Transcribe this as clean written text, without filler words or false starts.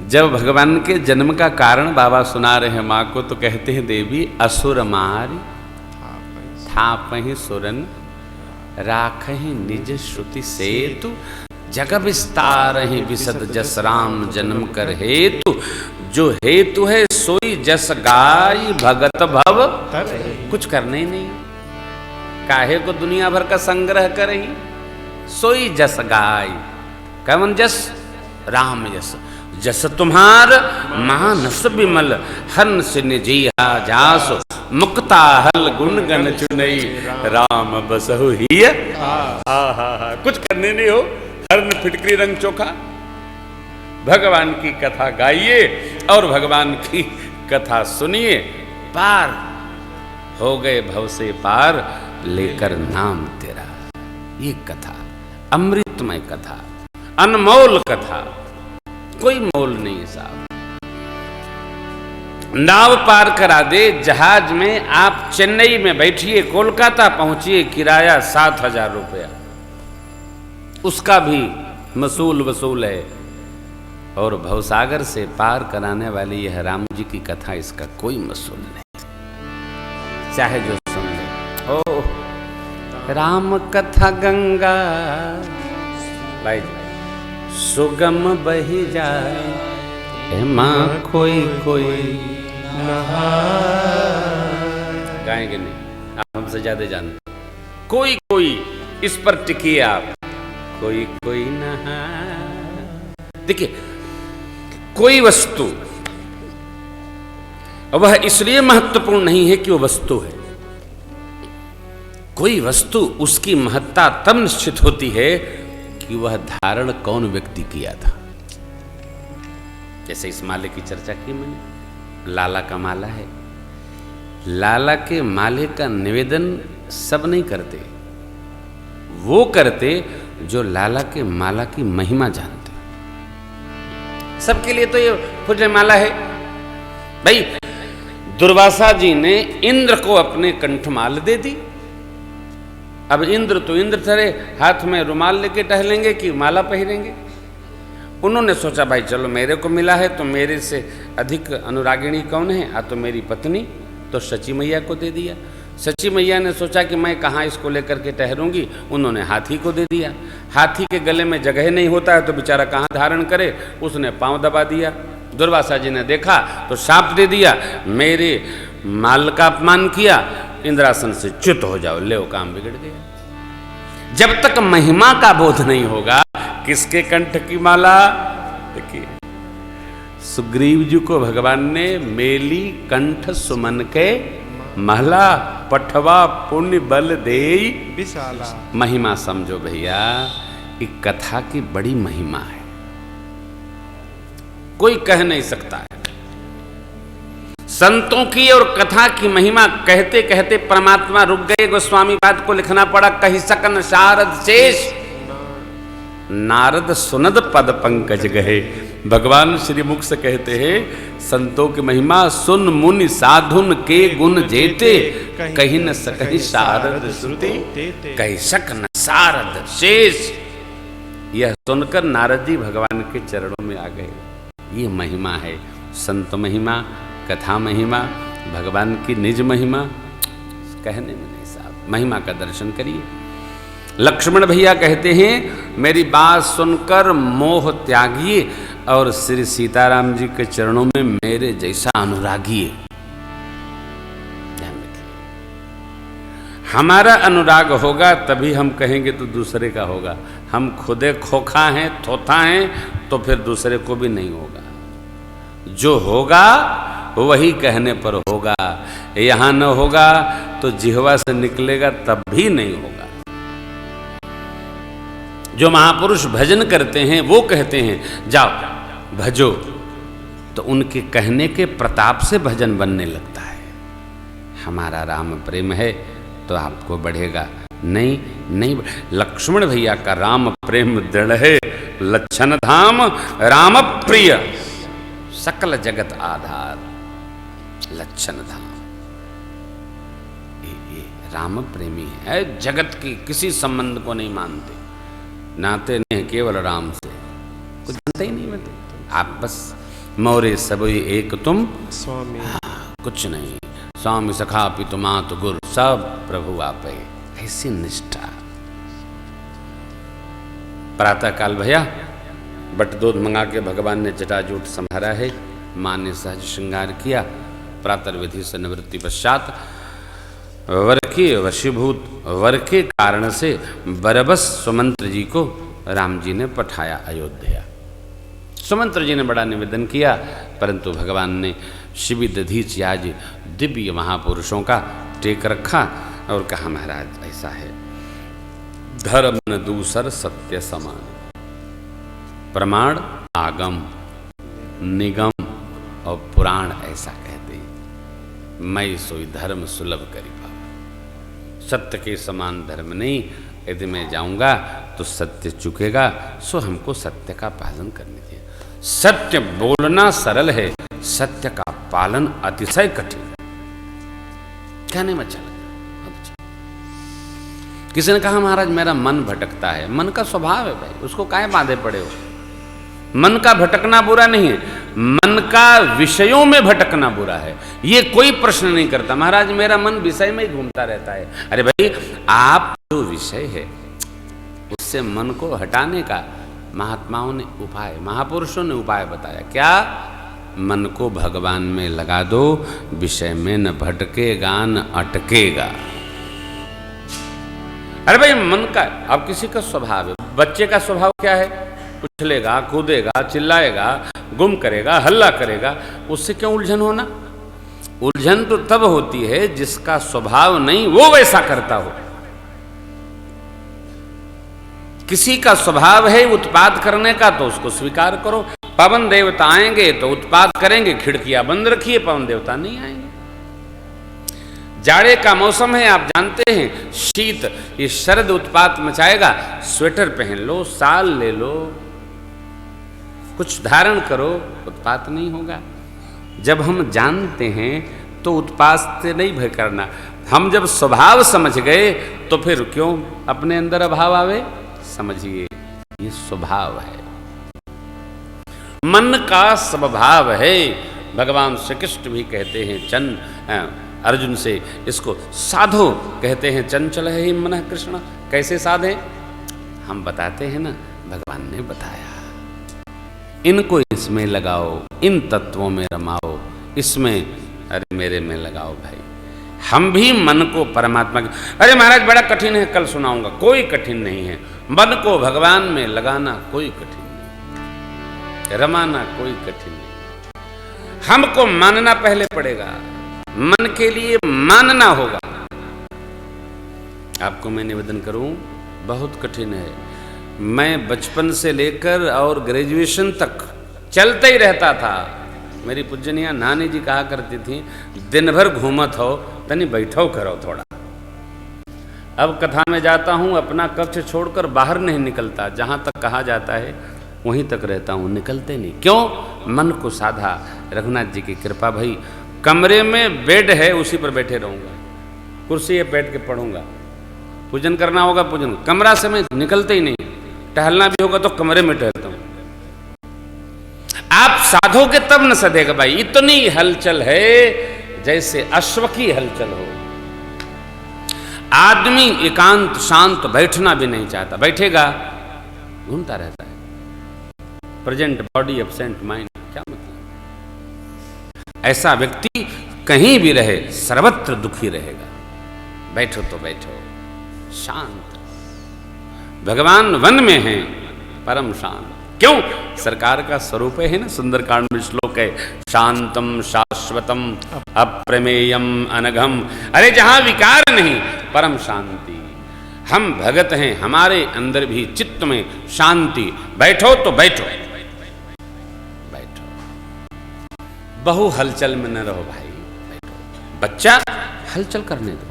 जब भगवान के जन्म का कारण बाबा सुना रहे हैं माँ को, तो कहते हैं देवी असुर मारी थापहि सुरन राखहि निज श्रुति सेतु जग विस्तारहि विशद जस राम जन्म कर हेतु। जो हेतु है सोई जस गाय भगत भव कुछ करने ही नहीं, काहे को दुनिया भर का संग्रह करही। सोई जस गाय, कवन जस? राम यस। जस तुम्हार मानस विमल हंस निजिया जासु मुक्ता हल गुण गण चुनई राम बसहु हिय। कुछ करने नहीं हो, हरन फिटकरी रंग चोखा। भगवान की कथा गाइए और भगवान की कथा सुनिए, पार हो गए भव से पार लेकर नाम तेरा। ये कथा अमृतमय कथा, अनमोल कथा, कोई मोल नहीं साहब। नाव पार करा दे, जहाज में आप चेन्नई में बैठिए, कोलकाता पहुंचिए, किराया 7,000 रुपया, उसका भी वसूल है। और भवसागर से पार कराने वाली यह राम जी की कथा, इसका कोई मसूल नहीं, चाहे जो सुन ले। ओ राम कथा गंगा भाई सुगम बही जाए, माँ कोई गाएंगे नहीं, आप हमसे ज्यादा जानते। कोई इस पर टिकिए आप, कोई नहा। देखिए, कोई वस्तु वह इसलिए महत्वपूर्ण नहीं है कि वह वस्तु है। कोई वस्तु उसकी महत्ता तब निश्चित होती है कि वह धारण कौन व्यक्ति किया था। जैसे इस माले की चर्चा की मैंने, लाला का माला है। लाला के माले का निवेदन सब नहीं करते, वो करते जो लाला के माला की महिमा जानते। सबके लिए तो ये फुजले माला है भाई। दुर्वासा जी ने इंद्र को अपने कंठमाल दे दी। अब इंद्र तो इंद्र थे, हाथ में रुमाल लेके टहलेंगे कि माला पहनेंगे। उन्होंने सोचा भाई चलो मेरे को मिला है तो मेरे से अधिक अनुरागिणी कौन है? तो मेरी पत्नी, तो सची मैया को दे दिया। सची मैया ने सोचा कि मैं कहाँ इसको लेकर के ठहरूंगी, उन्होंने हाथी को दे दिया। हाथी के गले में जगह नहीं होता है तो बेचारा कहाँ धारण करे, उसने पांव दबा दिया। दुर्वासा जी ने देखा तो शाप दे दिया, मेरे माल का अपमान किया, इंद्रासन से च्युत हो जाओ। ले काम बिगड़ गया। जब तक महिमा का बोध नहीं होगा, किसके कंठ की माला? देखिए, सुग्रीव जी को भगवान ने मेली कंठ सुमन के महला पठवा पुण्य बल देई विशाला। महिमा समझो भैया, एक कथा की बड़ी महिमा है, कोई कह नहीं सकता है। संतों की और कथा की महिमा कहते कहते परमात्मा रुक गए। गोस्वामी बात को लिखना पड़ा, कही सकन शारद शेष नारद सुनद पद पंकज गहे। भगवान श्री मुख से कहते हैं, संतों की महिमा सुन मुनि साधुन के गुण जेते, कहीं न सकहि शारद श्रुति कही सकन शारद शेष। यह सुनकर नारद जी भगवान के चरणों में आ गए। ये महिमा है, संत महिमा, कथा महिमा, भगवान की निज महिमा, कहने में नहीं साहब। महिमा का दर्शन करिए। लक्ष्मण भैया कहते हैं, मेरी बात सुनकर मोह त्यागिए और श्री सीताराम जी के चरणों में मेरे जैसा अनुरागिए। ध्यान रखिए, हमारा अनुराग होगा तभी हम कहेंगे तो दूसरे का होगा। हम खुदे खोखा हैं, थोथा हैं, तो फिर दूसरे को भी नहीं होगा। जो होगा वही कहने पर होगा, यहां न होगा तो जिह्वा से निकलेगा तब भी नहीं होगा। जो महापुरुष भजन करते हैं वो कहते हैं जाओ भजो, तो उनके कहने के प्रताप से भजन बनने लगता है। हमारा राम प्रेम है तो आपको बढ़ेगा, नहीं। लक्ष्मण भैया का राम प्रेम दृढ़ है। लक्षण धाम राम प्रिय सकल जगत आधार। लक्षण धाम ये राम प्रेमी है, जगत की किसी संबंध को नहीं मानते, नाते नहीं केवल राम से, कुछ जानते ही नहीं। मतलब आप बस मोरे सबई एक तुम स्वामी। कुछ नहीं, स्वामी सखा पितु मातु गुरु सब प्रभु आपे। ऐसी निष्ठा। प्रातः काल भैया बट दूध मंगा के भगवान ने जटाजूट संभारा है। माँ ने सहज श्रृंगार किया। प्रातः विधि से निवृत्ति पश्चात वर के वशीभूत वर के कारण से बरबस सुमंत्र जी को राम जी ने पठाया अयोध्या। सुमंत्र जी ने बड़ा निवेदन किया, परंतु भगवान ने शिवी दधीच आज दिव्य महापुरुषों का टेक रखा और कहा महाराज ऐसा है, धर्म न दूसर सत्य समान, प्रमाण आगम निगम और पुराण ऐसा कहते हैं। मैं सोई धर्म सुलभ करी पावा। सत्य के समान धर्म नहीं, यदि मैं जाऊंगा तो सत्य चुकेगा, सो हमको सत्य का पालन करने चाहिए। सत्य बोलना सरल है, सत्य का पालन अतिशय कठिन। कहने में अच्छा लगता। किसी ने कहा महाराज मेरा मन भटकता है। मन का स्वभाव है भाई, उसको काहे बांधे पड़े हो। मन का भटकना बुरा नहीं है, मन का विषयों में भटकना बुरा है। ये कोई प्रश्न नहीं करता महाराज मेरा मन विषय में ही घूमता रहता है। अरे भाई आप जो विषय है उससे मन को हटाने का महात्माओं ने उपाय, महापुरुषों ने उपाय बताया। क्या? मन को भगवान में लगा दो, विषय में न भटकेगा न अटकेगा। अरे भाई मन का, अब किसी का स्वभाव है, बच्चे का स्वभाव क्या है? उछलेगा, कूदेगा, चिल्लाएगा, गुम करेगा, हल्ला करेगा, उससे क्यों उलझन होना? उलझन तो तब होती है जिसका स्वभाव नहीं वो वैसा करता हो। किसी का स्वभाव है उत्पाद करने का तो उसको स्वीकार करो। पवन देवता आएंगे तो उत्पाद करेंगे, खिड़कियां बंद रखिए, पवन देवता नहीं आएंगे। जाड़े का मौसम है, आप जानते हैं, शीत ये शरद उत्पात मचाएगा, स्वेटर पहन लो, साल ले लो, कुछ धारण करो, उत्पात नहीं होगा। जब हम जानते हैं तो उत्पात से नहीं भय करना। हम जब स्वभाव समझ गए तो फिर क्यों अपने अंदर अभाव आवे? समझिए ये स्वभाव है, मन का स्वभाव है। भगवान श्री कृष्ण भी कहते हैं अर्जुन से, इसको साधो, कहते हैं चंचल है ही मन कृष्ण। कैसे साधे? हम बताते हैं ना, भगवान ने बताया। इनको इसमें लगाओ, इन तत्वों में रमाओ, इसमें अरे मेरे में लगाओ भाई। हम भी मन को परमात्मा के, अरे महाराज बड़ा कठिन है, कल सुनाऊंगा। कोई कठिन नहीं है, मन को भगवान में लगाना कोई कठिन नहीं, रमाना कोई कठिन नहीं। हमको मानना पहले पड़ेगा, मन के लिए मानना होगा। आपको मैं निवेदन करूं, बहुत कठिन है। मैं बचपन से लेकर और ग्रेजुएशन तक चलते ही रहता था। मेरी पूजनीय नानी जी कहा करती थी, दिन भर घूमत हो तनी बैठो करो थोड़ा। अब कथा में जाता हूँ, अपना कक्ष छोड़कर बाहर नहीं निकलता, जहाँ तक कहा जाता है वहीं तक रहता हूँ, निकलते नहीं। क्यों? मन को साधा। रघुनाथ जी की कृपा भाई, कमरे में बेड है, उसी पर बैठे रहूँगा, कुर्सी पे बैठ के पढ़ूंगा, पूजन करना होगा पूजन। कमरा से मैं निकलते ही नहीं, टहलना भी होगा तो कमरे में टहलता हूँ। आप साधोगे तब न सधेगा भाई। इतनी हलचल है जैसे अश्व की हलचल हो। आदमी एकांत शांत बैठना भी नहीं चाहता, बैठेगा घूमता रहता है। प्रेजेंट बॉडी एब्सेंट माइंड, क्या मतलब? ऐसा व्यक्ति कहीं भी रहे सर्वत्र दुखी रहेगा। बैठो तो बैठो शांत। भगवान वन में हैं, परम शांत। क्यों? सरकार का स्वरूप है ना, सुंदरकांड में श्लोक है, शांतम शाश्वतम अप्रमेयम अनघम। अरे जहां विकार नहीं, परम शांति। हम भगत हैं, हमारे अंदर भी चित्त में शांति। बैठो तो बैठो, बैठो, बहु हलचल में न रहो भाई, बैठो। बच्चा हलचल करने दो,